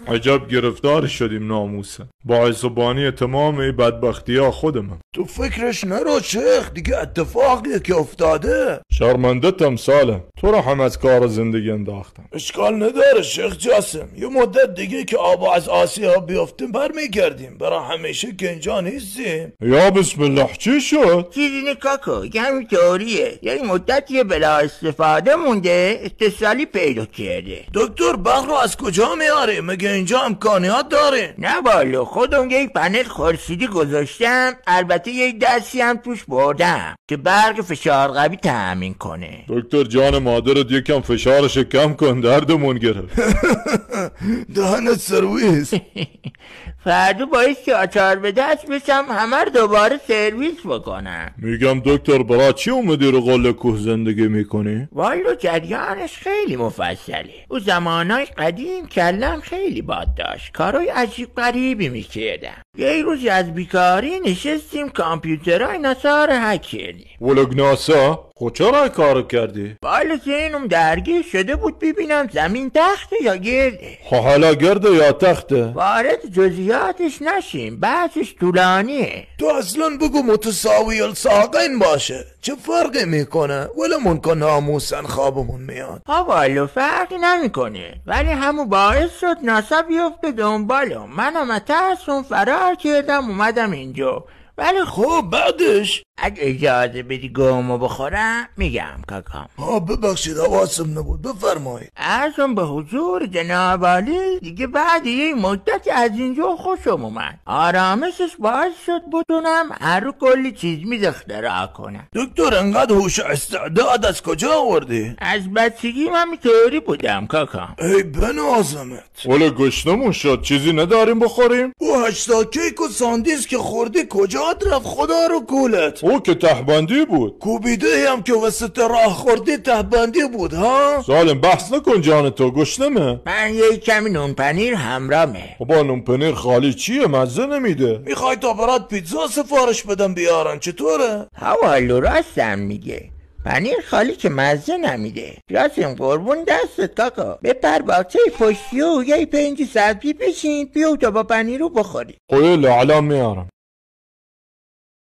عجب گرفتار شدیم ناموسه. باعث و بانی تمام این بدبختی ها خودمم. تو فکرش نرو شیخ، دیگه اتفاقیه که افتاده. شرمندتم سالم، تو را هم از کار زندگی انداختم. اشکال نداره شیخ جاسم، یه مدت دیگه که آب از آسیا بیافتیم برمیگردیم، برای همیشه که اینجا نیستیم. یا بسم الله چی شد؟ چیزی نه کاکا، یه همینطوریه. یه مدتی بلا استفاده مونده، اتصالی پیدا کرده. دکتر برق رو از کجا میاره؟ مگه اینجا امکانیات داره؟ نه والا، خودم یک پنل خورشیدی گذاشتم، البته یک دستی هم توش بردم که برق فشار قوی تأمین کنه. دکتر جان مادرت یکم فشارش کم کن، دردمون گرفت. دهنت سرویس. فردا باید که آچار به دست بشم همه رو دوباره سرویس بکنم. میگم دکتر برای چی اومدی رو قله کوه زندگی میکنی؟ والا جریانش خیلی مفصله. او زمانای قدیم کلم خیلی باد داشت، کارای عجیب غریبی میکردم. یه روزی از بیکاری نشستیم کامپیوترهای ناسا رو هک کردیم. ولگ ناسا؟ خود چرا کار کردی؟ والا ذهنم درگیر شده بود ببینم زمین تخته یا گرده. حالا گرده یا تخته؟ وارد جزئیاتش نشیم، بحثش طولانیه. تو اصلا بگو متساوی الساقین باشه، چه فرقی میکنه؟ ولمون کن ناموسن خوابمون میاد. ها والا فرقی نمیکنه، ولی همون باعث شد ناسا بیفته دنبالم. منم از ترسم فرار کردم اومدم اینجا. ولی خب بعدش اگه اجازه بدی گومو بخورم میگم کاکام. ببخشید حواسم نبود، بفرمایید. عرضم به حضور جناب عالی، دیگه بعد یه مدت از اینجا خوشم اومد. آرامشش باعث شد بتونم هر رو کلی چیز اختراع کنم. دکتر انقدر هوش استعداد از کجا آوردی؟ از بچگی من اینطوری بودم کاکام. ای بنازمت. ولی گشنمون شد، چیزی نداریم بخوریم؟ او 80 کیک و ساندیز که خوردی کجا رفت خدا رو گولت؟ او که تهبندی بود. کوبیده هم که وسط راه خوردی تهبندی بود ها؟ سالم بحث نکن جان تو، گشنمه. من یه کمی نون پنیر همرامه. بابا نون پنیر خالی چیه؟ مزه نمیده. میخوای تا برات پیتزا سفارش بدم بیارن چطوره؟ حوالو راستم میگه، پنیر خالی که مزه نمیده. جاسم قربون دستت کاکا، بپر باغچه پشتی و یه پنج سبزی بشین بیا تا با پنیر رو بخوری. خیلی الان میارم.